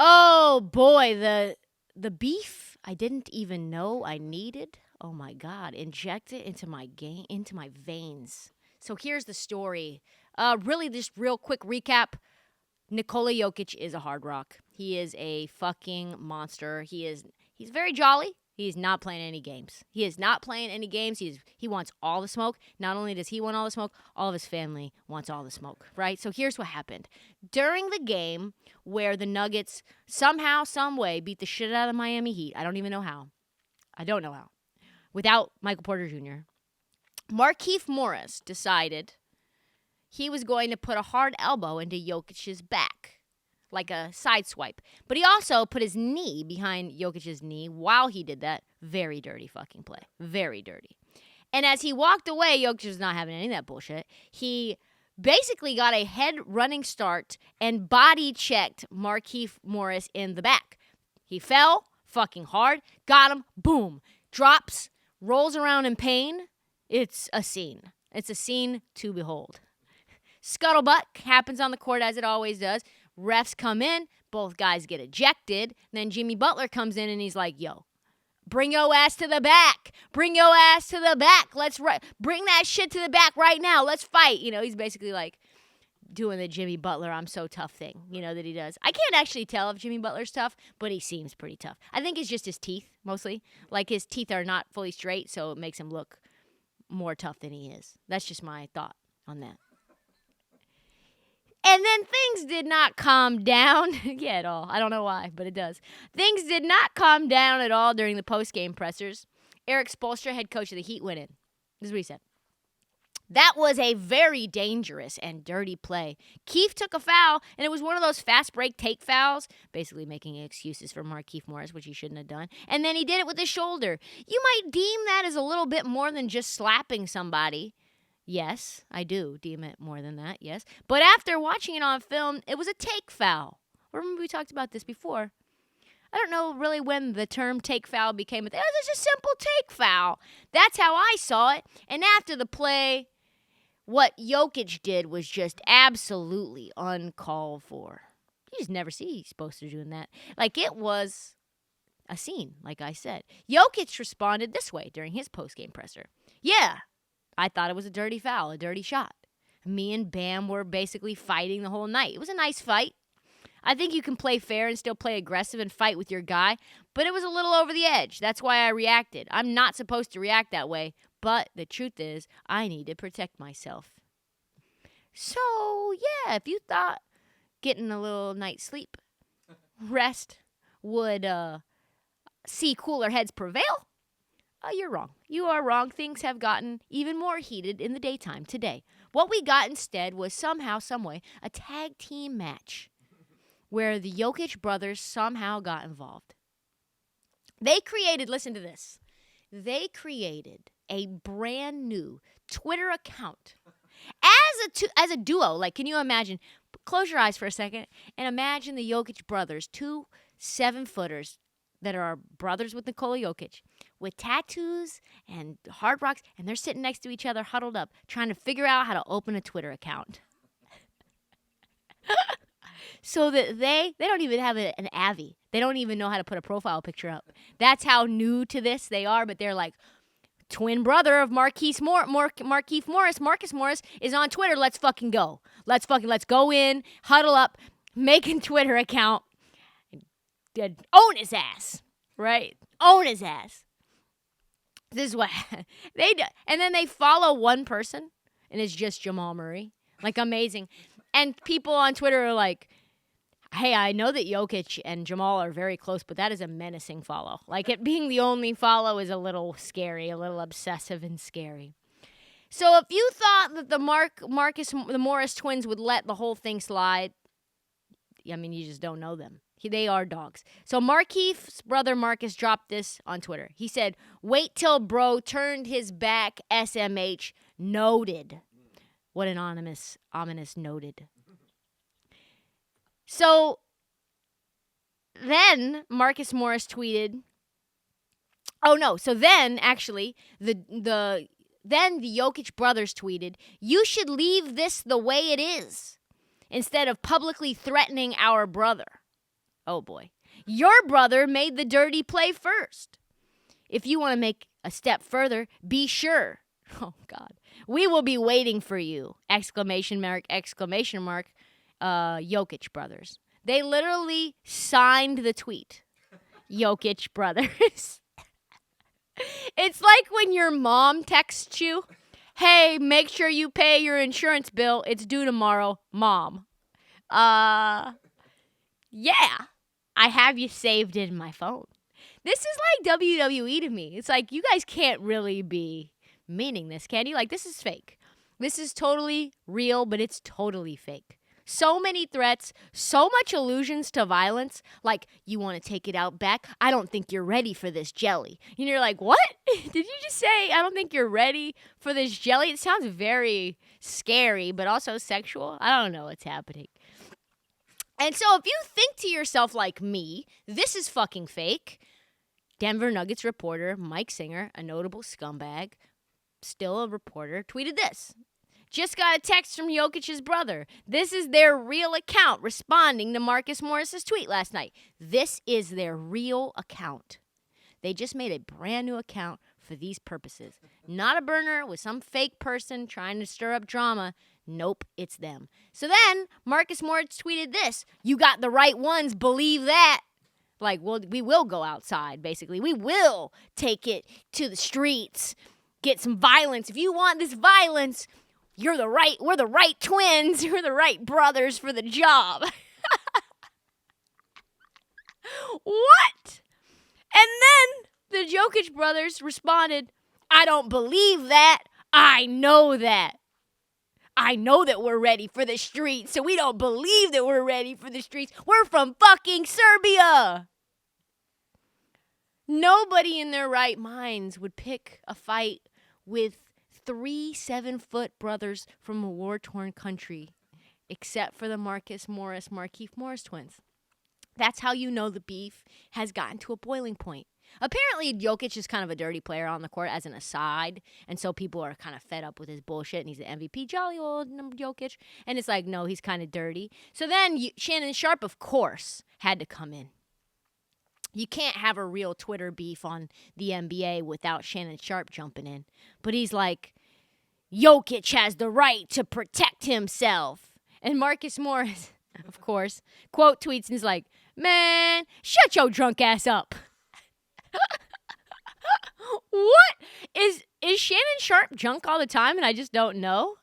Oh boy, the beef I didn't even know I needed. Oh my god, inject it into into my veins. So here's the story. Really just real quick recap. Nikola Jokic is a hard rock. He is a fucking monster. He's very jolly. He's not playing any games. He is not playing any games. He wants all the smoke. Not only does he want all the smoke, all of his family wants all the smoke, right? So here's what happened. During the game where the Nuggets somehow, some way beat the shit out of the Miami Heat, I don't even know how. I don't know how. Without Michael Porter Jr., Markieff Morris decided he was going to put a hard elbow into Jokic's back, like a side swipe. But he also put his knee behind Jokic's knee while he did that. Very dirty fucking play. Very dirty. And as he walked away, Jokic was not having any of that bullshit. He basically got a head running start and body checked Markieff Morris in the back. He fell fucking hard, got him, boom, drops, rolls around in pain. It's a scene. It's a scene to behold. Scuttlebutt happens on the court as it always does. Refs come in. Both guys get ejected. Then Jimmy Butler comes in and he's like, yo, bring your ass to the back. Bring your ass to the back. Bring that shit to the back right now. Let's fight. You know, he's basically like doing the Jimmy Butler I'm so tough thing, you know, that he does. I can't actually tell if Jimmy Butler's tough, but he seems pretty tough. I think it's just his teeth, mostly. Like, his teeth are not fully straight, so it makes him look more tough than he is. That's just my thought on that. And then things did not calm down. Yeah, at all. I don't know why, but it does. Things did not calm down at all during the post-game pressers. Eric Spoelstra, head coach of the Heat, went in. This is what he said. That was a very dangerous and dirty play. Keefe took a foul, and it was one of those fast break take fouls, basically making excuses for Markieff Morris, which he shouldn't have done. And then he did it with his shoulder. You might deem that as a little bit more than just slapping somebody. Yes, I do deem it more than that, yes. But after watching it on film, it was a take foul. Remember we talked about this before. I don't know really when the term take foul became a thing. It was just a simple take foul. That's how I saw it. And after the play, what Jokic did was just absolutely uncalled for. You just never see Spoelstra doing that. Like, it was a scene, like I said. Jokic responded this way during his post-game presser. Yeah, I thought it was a dirty foul, a dirty shot. Me and Bam were basically fighting the whole night. It was a nice fight. I think you can play fair and still play aggressive and fight with your guy, but it was a little over the edge. That's why I reacted. I'm not supposed to react that way, but the truth is, I need to protect myself. So, yeah, if you thought getting a little night's sleep, rest, would see cooler heads prevail, you're wrong. You are wrong. Things have gotten even more heated in the daytime today. What we got instead was somehow, someway, a tag team match where the Jokic brothers somehow got involved. They created, listen to this, they created a brand new Twitter account as a duo. Like, can you imagine? Close your eyes for a second and imagine the Jokic brothers, 2 7-footers that are brothers with Nikola Jokic, with tattoos and hard rocks, and they're sitting next to each other, huddled up, trying to figure out how to open a Twitter account. So that they don't even have an Avi. They don't even know how to put a profile picture up. That's how new to this they are, but they're like, twin brother of Markieff Morris, Marcus Morris, is on Twitter. Let's fucking go. Let's go in, huddle up, make a Twitter account, own his ass, right? Own his ass. This is what they do. And then they follow one person, and it's just Jamal Murray. Like, amazing. And people on Twitter are like, hey, I know that Jokic and Jamal are very close, but that is a menacing follow. Like, it being the only follow is a little scary, a little obsessive and scary. So if you thought that the Morris twins would let the whole thing slide, I mean, you just don't know them. They are dogs. So Markieff's brother Marcus dropped this on Twitter. He said, wait till bro turned his back, SMH, noted. What an ominous noted. So then Marcus Morris tweeted, so then actually the Jokic brothers tweeted, you should leave this the way it is instead of publicly threatening our brother. Oh, boy. Your brother made the dirty play first. If you want to make a step further, be sure. Oh, God. We will be waiting for you. Exclamation mark, exclamation mark. Jokic brothers. They literally signed the tweet. Jokic brothers. It's like when your mom texts you, hey, make sure you pay your insurance bill. It's due tomorrow. Mom. Yeah. I have you saved in my phone. This is like WWE to me. It's like, you guys can't really be meaning this, can you? Like, this is fake. This is totally real, but it's totally fake. So many threats, so much allusions to violence. Like, you want to take it out back? I don't think you're ready for this jelly. And you're like, what? Did you just say, I don't think you're ready for this jelly? It sounds very scary, but also sexual. I don't know what's happening. And so if you think to yourself like me, this is fucking fake. Denver Nuggets reporter Mike Singer, a notable scumbag, still a reporter, tweeted this. Just got a text from Jokic's brother. This is their real account responding to Marcus Morris's tweet last night. This is their real account. They just made a brand new account for these purposes. Not a burner with some fake person trying to stir up drama. Nope, it's them. So then Marcus Morris tweeted this. You got the right ones, believe that. Like, well, we will go outside, basically. We will take it to the streets, get some violence. If you want this violence, we're the right twins. You're the right brothers for the job. What? And then the Jokic brothers responded, I don't believe that. I know that. I know that we're ready for the streets, so we don't believe that we're ready for the streets. We're from fucking Serbia. Nobody in their right minds would pick a fight with 3 7-foot brothers from a war-torn country, except for the Markieff Morris twins. That's how you know the beef has gotten to a boiling point. Apparently, Jokic is kind of a dirty player on the court as an aside, and so people are kind of fed up with his bullshit, and he's an MVP, jolly old Jokic, and it's like, no, he's kind of dirty. So then Shannon Sharpe, of course, had to come in. You can't have a real Twitter beef on the NBA without Shannon Sharpe jumping in. But he's like, Jokic has the right to protect himself. And Marcus Morris, of course, quote tweets and is like, man, shut your drunk ass up. What? Is Shannon Sharpe drunk all the time and I just don't know?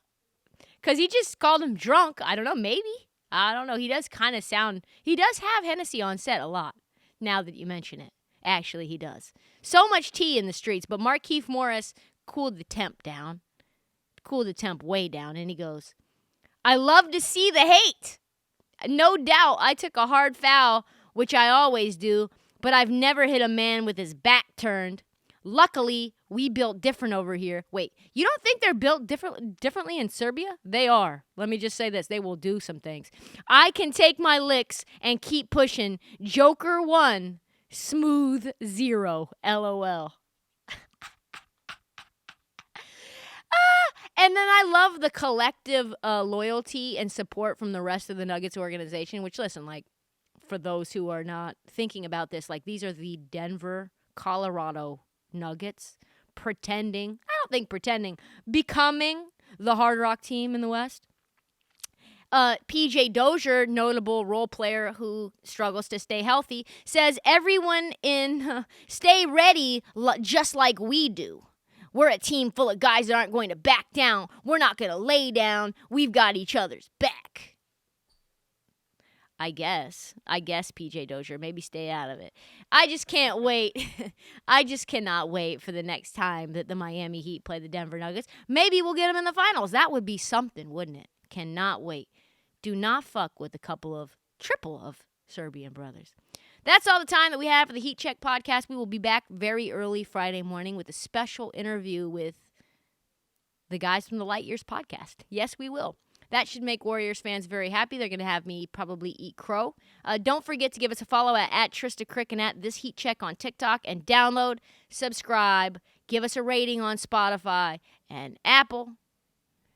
Because he just called him drunk. I don't know, maybe. I don't know. He does kind of sound, he does have Hennessy on set a lot, now that you mention it. Actually, he does. So much tea in the streets, but Markieff Morris cooled the temp down. Cooled the temp way down, and he goes, I love to see the hate. No doubt I took a hard foul, which I always do, but I've never hit a man with his back turned. Luckily, we built different over here. Wait, you don't think they're built differently in Serbia? They are. Let me just say this. They will do some things. I can take my licks and keep pushing. Joker 1, smooth 0. LOL. And then I love the collective loyalty and support from the rest of the Nuggets organization, which, listen, like, for those who are not thinking about this, like, these are the Denver, Colorado Nuggets becoming the Hard Rock team in the West. PJ Dozier, notable role player who struggles to stay healthy, says everyone stay ready just like we do. We're a team full of guys that aren't going to back down. We're not going to lay down. We've got each other's back. I guess PJ Dozier, maybe stay out of it. I just can't wait. I just cannot wait for the next time that the Miami Heat play the Denver Nuggets. Maybe we'll get them in the finals. That would be something, wouldn't it? Cannot wait. Do not fuck with triple of Serbian brothers. That's all the time that we have for the Heat Check podcast. We will be back very early Friday morning with a special interview with the guys from the Light Years podcast. Yes, we will. That should make Warriors fans very happy. They're going to have me probably eat crow. Don't forget to give us a follow at Trysta Krick and at This Heat Check on TikTok. And download, subscribe, give us a rating on Spotify and Apple.